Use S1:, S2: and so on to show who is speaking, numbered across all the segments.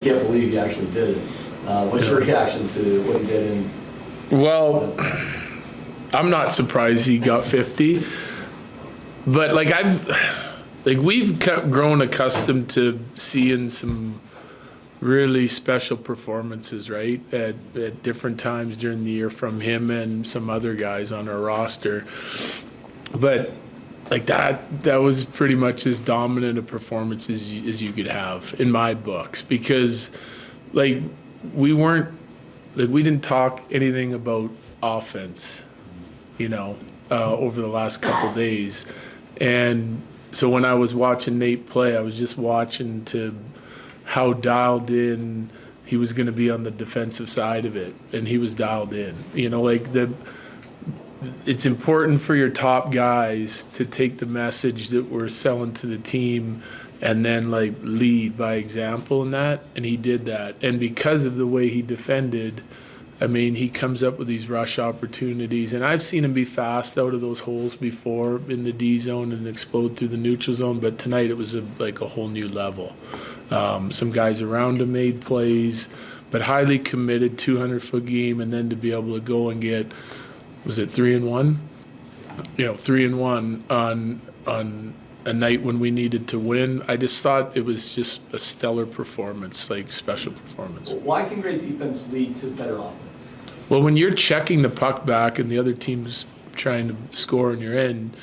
S1: Can't believe you actually did it. What's your reaction to what he did?
S2: Well, I'm not surprised he got 50, but we've grown accustomed to seeing some really special performances, right, at different times during the year from him and some other guys on our roster. But like that was pretty much as dominant a performance as you could have in my books, because we didn't talk anything about offense, over the last couple days. And so when I was watching Nate play, I was just watching to how dialed in he was going to be on the defensive side of it, and he was dialed in. It's important for your top guys to take the message that we're selling to the team and then lead by example in that, and he did that. And because of the way he defended, he comes up with these rush opportunities, and I've seen him be fast out of those holes before in the D zone and explode through the neutral zone, but tonight it was a whole new level. Some guys around him made plays, but highly committed, 200-foot game, and then to be able to go and get, was it 3-1? 3-1 on a night when we needed to win. I just thought it was just a stellar performance, special performance.
S1: Why can great defense lead to better offense?
S2: Well, when you're checking the puck back and the other team's trying to score on your end,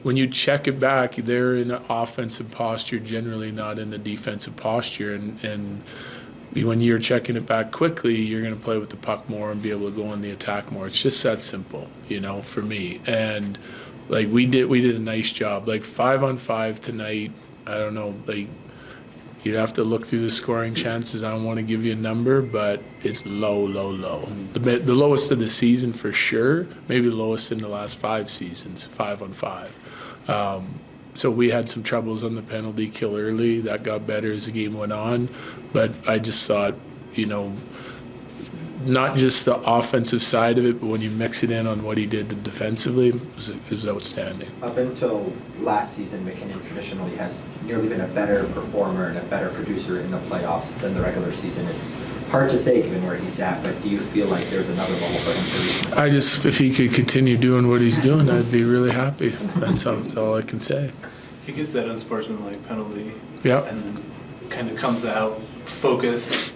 S2: when you check it back, they're in an offensive posture, generally not in the defensive posture, and when you're checking it back quickly, you're going to play with the puck more and be able to go on the attack more. It's just that simple, for me. And we did a nice job. 5-on-5 tonight. I don't know. You'd have to look through the scoring chances. I don't want to give you a number, but it's low. The lowest of the season for sure. Maybe the lowest in the last 5 seasons. 5-on-5. So we had some troubles on the penalty kill early. That got better as the game went on. But I just thought, not just the offensive side of it, but when you mix it in on what he did defensively, it was outstanding.
S3: Up until last season, MacKinnon traditionally has nearly been a better performer and a better producer in the playoffs than the regular season. It's hard to say given where he's at, but do you feel like there's another level for him to reach?
S2: If he could continue doing what he's doing, I'd be really happy. That's all I can say.
S4: He gets that unsportsmanlike penalty,
S2: yep,
S4: and then kind of comes out focused,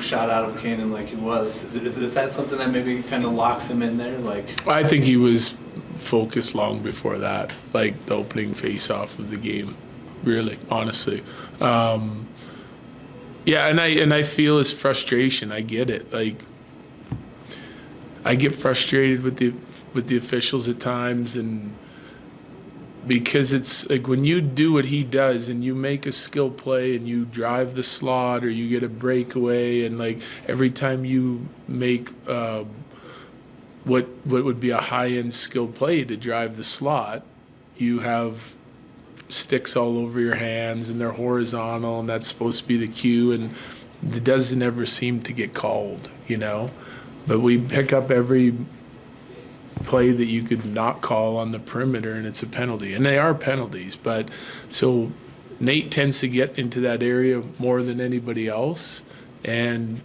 S4: shot out of a cannon like he was. Is that something that maybe kind of locks him in there?
S2: I think he was focused long before that, the opening face-off of the game, really, honestly. Yeah, and I feel his frustration. I get it. I get frustrated with the officials at times, and because it's when you do what he does and you make a skill play and you drive the slot or you get a breakaway, and every time you make what would be a high-end skill play to drive the slot, you have sticks all over your hands and they're horizontal, and that's supposed to be the cue, and it doesn't ever seem to get called, But we pick up every play that you could not call on the perimeter, and it's a penalty, and they are penalties. But so Nate tends to get into that area more than anybody else, and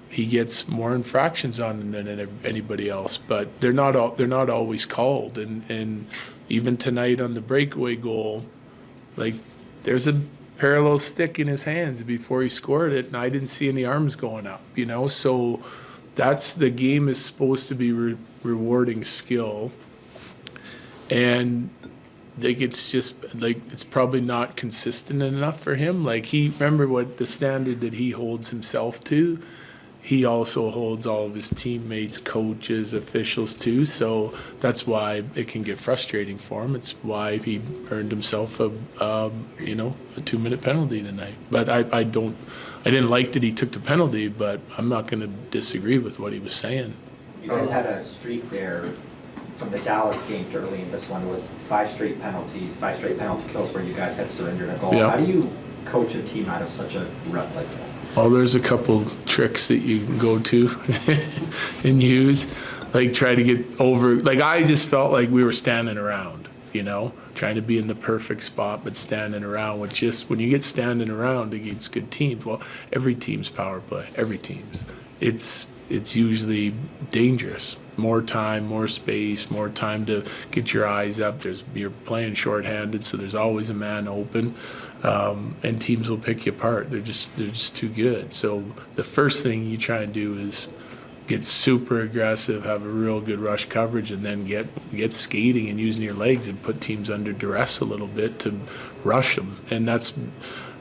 S2: he gets more infractions on them than anybody else. But they're not always called, and even tonight on the breakaway goal, there's a parallel stick in his hands before he scored it, and I didn't see any arms going up, So that's the game is supposed to be rewarding skill, and it's just it's probably not consistent enough for him. Remember what the standard that he holds himself to, he also holds all of his teammates, coaches, officials too. So that's why it can get frustrating for him. It's why he earned himself a 2-minute penalty tonight. But I didn't like that he took the penalty, but I'm not going to disagree with what he was saying.
S3: You guys had a streak there from the Dallas game to early in this one. It was 5 straight penalties, 5 straight penalty kills where you guys had surrendered a goal.
S2: Yeah.
S3: How do you coach a team out of such a rut like that?
S2: Well, there's a couple tricks that you can go to and use, try to get over. I just felt like we were standing around, trying to be in the perfect spot, but standing around. Which just when you get standing around against good teams, well, every team's power play, every team's, it's usually dangerous. More time, more space, more time to get your eyes up. You're playing shorthanded, so there's always a man open, and teams will pick you apart. They're just too good. So the first thing you try and do is get super aggressive, have a real good rush coverage, and then get skating and using your legs and put teams under duress a little bit to rush them. And that's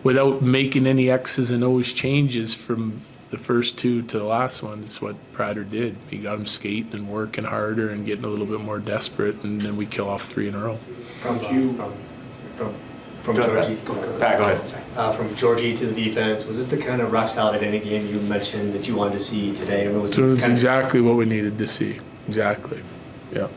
S2: without making any X's and O's changes from the first two to the last one. It's what Prater did. He got them skating and working harder and getting a little bit more desperate, and then we kill off 3 in a row.
S5: From Georgie. Go ahead. From Georgie to the defense, was this the kind of rock solid identity game you mentioned that you wanted to see today? I mean,
S2: So it's exactly what we needed to see. Exactly. Yeah.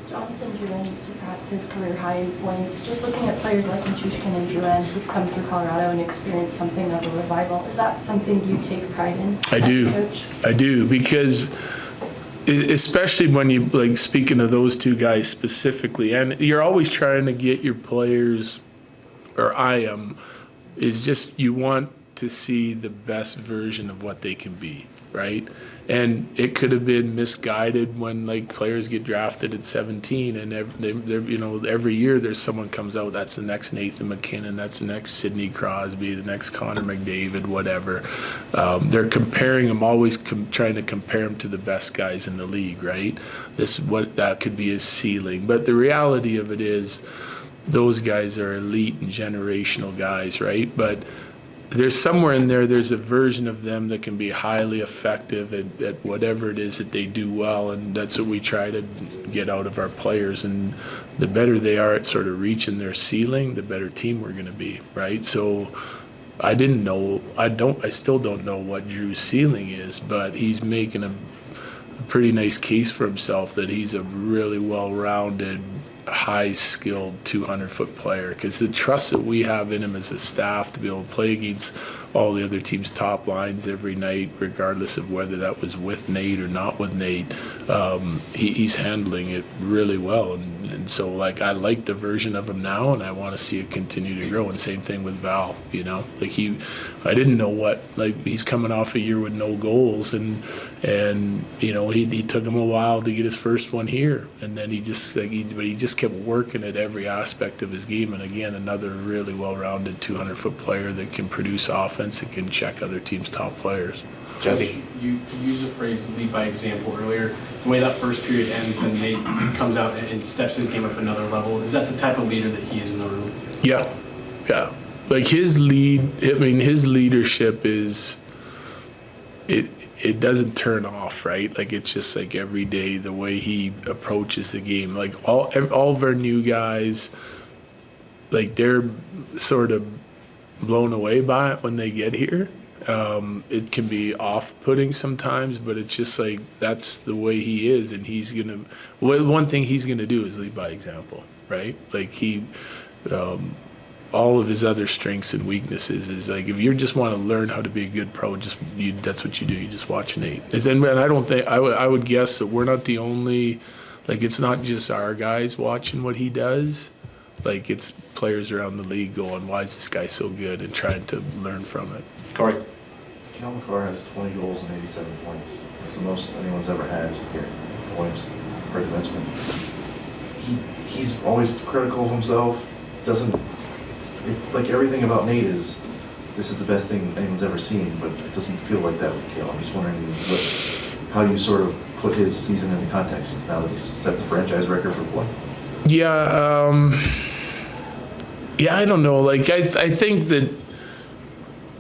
S6: Jonathan Drouin surpassed his career high in points. Just looking at players like Nichushkin and Drouin who've come through Colorado and experienced something of a revival, is that something you take pride in?
S2: I do.
S6: Coach?
S2: I do, because especially when you, like, speaking of those two guys specifically, and you're always trying to get your players, or I am, is just you want to see the best version of what they can be, right? And it could have been misguided when, like, players get drafted at 17, and every year there's someone comes out, that's the next Nathan MacKinnon, that's the next Sidney Crosby, the next Connor McDavid, whatever. They're comparing them, always trying to compare them to the best guys in the league, right? That could be his ceiling. But the reality of it is, those guys are elite and generational guys, right? But there's somewhere in there's a version of them that can be highly effective at whatever it is that they do well, and that's what we try to get out of our players. And the better they are at sort of reaching their ceiling, the better team we're going to be, right? So I still don't know what Drew's ceiling is, but he's making a pretty nice case for himself that he's a really well-rounded, high-skilled 200-foot player, because the trust that we have in him as a staff to be able to play against all the other team's top lines every night, regardless of whether that was with Nate or not with Nate, he's handling it really well. And so, like, I like the version of him now, and I want to see it continue to grow. And same thing with Val, you know. Like, I didn't know he's coming off a year with no goals, and you know, he took him a while to get his first one here, and then he just kept working at every aspect of his game. And again, another really well-rounded 200-foot player that can produce offense and can check other teams' top players.
S7: Jesse, you used the phrase lead by example earlier. The way that first period ends and Nate comes out and steps his game up another level, is that the type of leader that he is in the room?
S2: Yeah. Like, his leadership is, it doesn't turn off, right? Like, it's just like every day the way he approaches the game. Like, all of our new guys, like, they're sort of blown away by it when they get here. It can be off-putting sometimes, but it's just like that's the way he is, and one thing he's gonna do is lead by example, right? Like, all of his other strengths and weaknesses is like, if you just want to learn how to be a good pro, that's what you do. You just watch Nate. And I don't think I would guess that we're not the only, like, it's not just our guys watching what he does. Like, it's players around the league going, why is this guy so good, and trying to learn from it.
S7: Corey.
S8: Cal McCarr has 20 goals and 87 points. That's the most anyone's ever had here. Points per defenseman. He's always critical of himself. Like, everything about Nate is, this is the best thing anyone's ever seen, but it doesn't feel like that with Cal. I'm just wondering how you sort of put his season into context now that he's set the franchise record for points.
S2: Yeah, I don't know. Like, I think that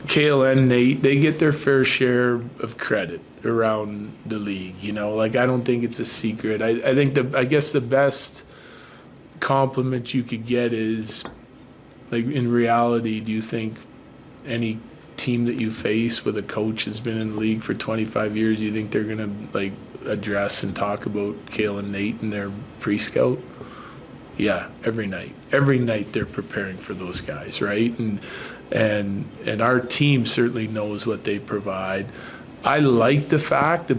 S2: Cale and Nate, they get their fair share of credit around the league, you know. Like, I don't think it's a secret. I think I guess the best compliment you could get is, like, in reality, do you think any team that you face with a coach that's been in the league for 25 years, do you think they're going to, like, address and talk about Cale and Nate in their pre-scout? Yeah, every night. Every night they're preparing for those guys, right? And our team certainly knows what they provide. I like the fact that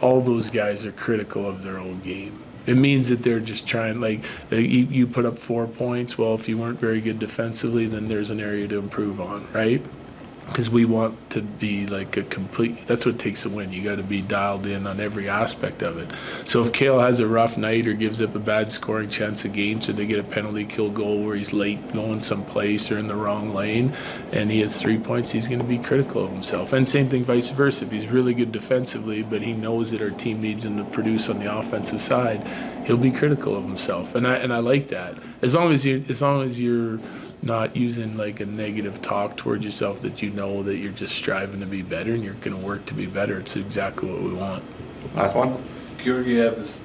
S2: all those guys are critical of their own game. It means that they're just trying, like you put up 4 points. Well, if you weren't very good defensively, then there's an area to improve on, right? Because we want to be like a complete, that's what takes a win. You got to be dialed in on every aspect of it. So if Kale has a rough night or gives up a bad scoring chance against, or they get a penalty kill goal where he's late going someplace or in the wrong lane and he has 3 points, he's going to be critical of himself. And same thing vice versa. If he's really good defensively, but he knows that our team needs him to produce on the offensive side, he'll be critical of himself. And I like that. As long as you're not using like a negative talk towards yourself, that you know that you're just striving to be better and you're going to work to be better. It's exactly what we want.
S9: Last one.
S4: Georgiev is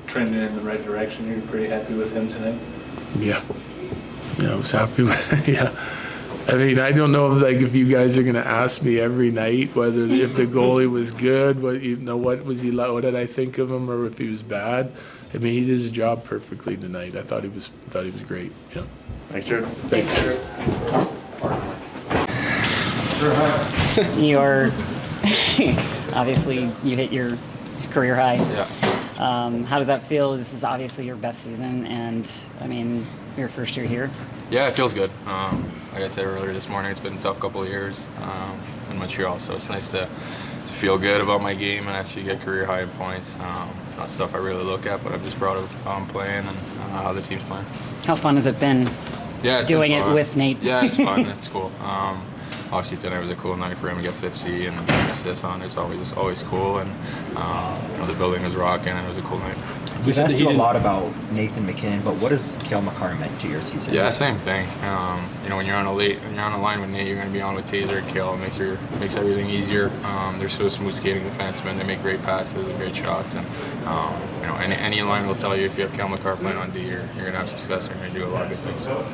S4: trending in the right direction. You're pretty happy with him tonight?
S2: Yeah, I was happy with it. Yeah. I mean, I don't know if you guys are going to ask me every night if the goalie was good, what was he like, what did I think of him, or if he was bad. I mean, he did his job perfectly tonight. I thought he was great. Yeah.
S8: Thanks, Jared.
S2: Thanks.
S10: You're obviously you hit your career high.
S9: Yeah.
S10: How does that feel? This is obviously your best season, and I mean, your first year here.
S9: Yeah, it feels good. Like I said earlier this morning, it's been a tough couple of years in Montreal, so it's nice to feel good about my game and actually get career high in points. It's not stuff I really look at, but I'm just proud of how I'm playing and how the team's playing.
S10: How fun has it been?
S9: Yeah, it's
S10: doing
S9: been fun.
S10: it with Nate.
S9: Yeah, it's fun. It's cool. Obviously tonight was a cool night for him to get 50 and get an assist on it. It's always cool, and the building was rocking, and it was a cool night.
S3: We've asked you a lot about Nathan MacKinnon, but what has Cale Makar meant to your season?
S9: Yeah, same thing. When you're on a line with Nate, you're going to be on with Taser and Cale. It makes everything easier. They're so smooth skating defensemen. They make great passes and great shots. And any line will tell you if you have Cale Makar playing on D, you're going to have success. You're going to do a lot of good things. So.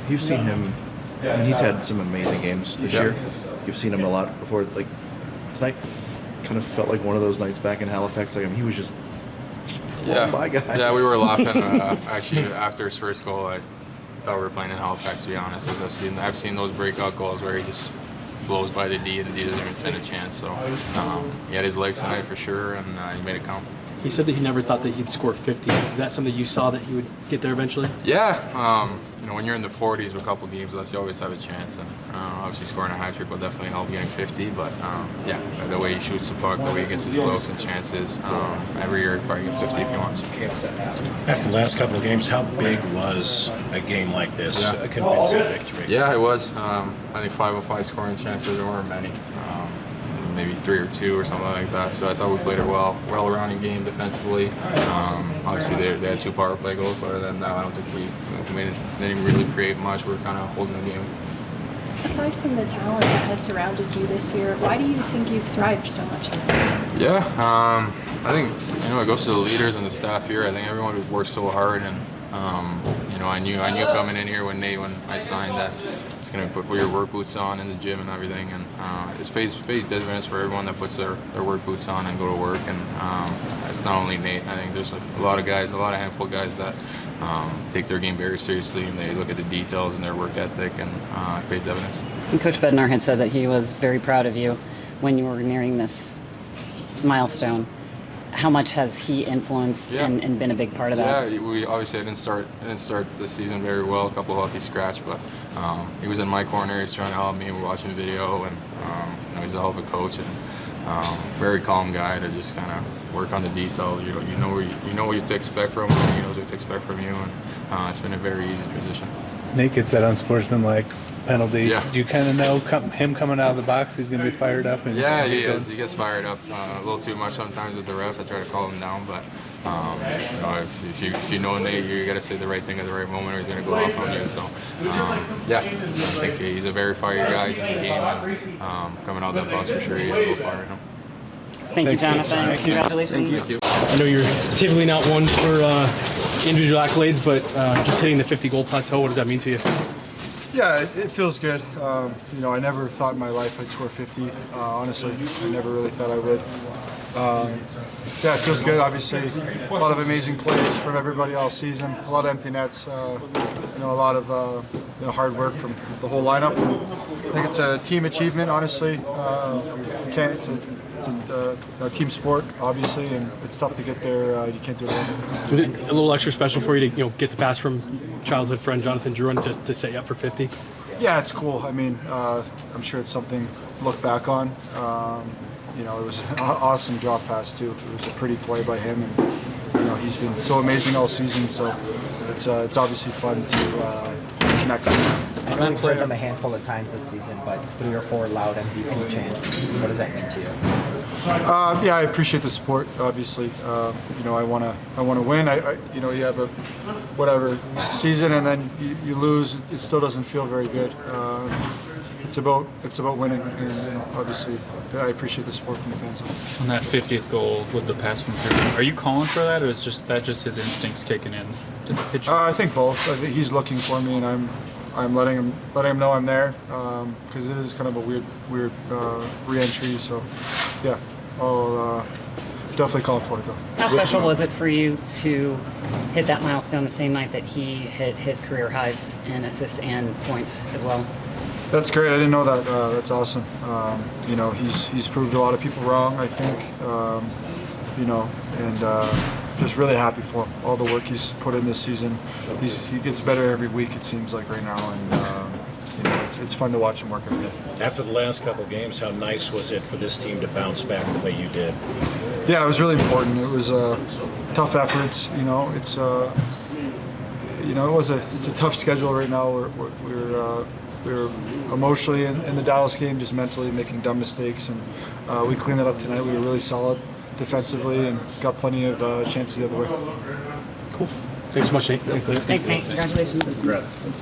S8: You've seen him. I mean, he's had some amazing games this year. You've seen him a lot before. Like tonight, kind of felt like one of those nights back in Halifax. Like, I mean, he was just by guys.
S9: Yeah, we were laughing actually after his first goal. I thought we were playing in Halifax, to be honest. I've seen those breakout goals where he just blows by the D and the D doesn't even stand a chance. So he had his legs tonight for sure, and he made it count.
S7: He said that he never thought that he'd score 50. Is that something you saw that he would get there eventually?
S9: Yeah, when you're in the 40s with a couple games left, you always have a chance. And obviously scoring a hat trick will definitely help getting 50. But the way he shoots the puck, the way he gets his looks and chances, every year he probably gets 50 if he wants.
S11: After the last couple of games, how big was a game like this, a convincing victory?
S9: Yeah, it was. I think 5-5 scoring chances, there weren't many. Maybe 3 or 2 or something like that. So I thought we played a well-rounded game defensively. Obviously, they had 2 power play goals, but other than that, I don't think they didn't really create much. We were kind of holding the game.
S6: Aside from the talent that has surrounded you this year, why do you think you've thrived so much this season?
S9: Yeah, I think it goes to the leaders and the staff here. I think everyone works so hard, and I knew coming in here when I signed that it's going to put your work boots on in the gym and everything, and it's pays dividends for everyone that puts their work boots on and go to work. And it's not only Nate. I think there's a lot of guys, a handful of guys that take their game very seriously, and they look at the details and their work ethic, and it pays dividends.
S10: And Coach Bednar had said that he was very proud of you when you were nearing this milestone. How much has he influenced and been a big part of that?
S9: Yeah, we obviously didn't start the season very well. A couple of healthy scratch, but he was in my corner. He's trying to help me. We're watching video, and he's a hell of a coach and very calm guy to just kind of work on the detail. You know what to expect from him. He knows what to expect from you, and it's been a very easy transition.
S12: Nate gets that unsportsmanlike penalty.
S9: Yeah.
S12: Do you kind of know him coming out of the box, he's going to be fired up? And
S9: yeah, he is. He gets fired up a little too much sometimes with the refs. I try to calm him down, but if you know Nate, you got to say the right thing at the right moment, or he's going to go off on you. So, I think he's a very fiery guy. He's in the game, and coming out of that box for sure, he'll go fire him.
S10: Thank you, Jonathan. Congratulations.
S9: Thank you.
S7: I know you're typically not one for individual accolades, but just hitting the 50-goal plateau, what does that mean to you?
S13: Yeah, it feels good. I never thought in my life I'd score 50. Honestly, I never really thought I would. Yeah, it feels good. Obviously, a lot of amazing plays from everybody all season. A lot of empty nets. A lot of hard work from the whole lineup. I think it's a team achievement. Honestly, it's a team sport, obviously, and it's tough to get there. You can't do it alone.
S14: Was it a little extra special for you to get the pass from childhood friend Jonathan Drouin to set you up for 50?
S13: Yeah, it's cool. I mean, I'm sure it's something to look back on. It was an awesome drop pass too. It was a pretty play by him, and he's been so amazing all season. So it's obviously fun to connect with him.
S3: I know we've heard them a handful of times this season, but 3 or 4 loud MVP chants. What does that mean to you?
S13: Yeah, I appreciate the support. Obviously, I want to win. You have a whatever season, and then you lose. It still doesn't feel very good. It's about winning, and obviously, I appreciate the support from the fans.
S15: On that 50th goal with the pass from Drouin, are you calling for that, or is that just his instincts kicking in to the pitch?
S13: I think both. I think he's looking for me, and I'm letting him know I'm there, because it is kind of a weird re-entry. So, yeah, I'll definitely call for it though.
S10: How special was it for you to hit that milestone the same night that he hit his career highs in assists and points as well?
S13: That's great. I didn't know that. That's awesome. He's proved a lot of people wrong, I think. And just really happy for him. All the work he's put in this season. He gets better every week, it seems like right now, and it's fun to watch him work every day.
S11: After the last couple of games, how nice was it for this team to bounce back the way you did?
S13: Yeah, it was really important. It was tough efforts. It's it's a tough schedule right now. We're emotionally in the Dallas game, just mentally making dumb mistakes, and we cleaned that up tonight. We were really solid defensively and got plenty of chances the other way.
S14: Cool. Thanks so much, Nate.
S10: Thanks, Nate. Congratulations.
S11: Congrats.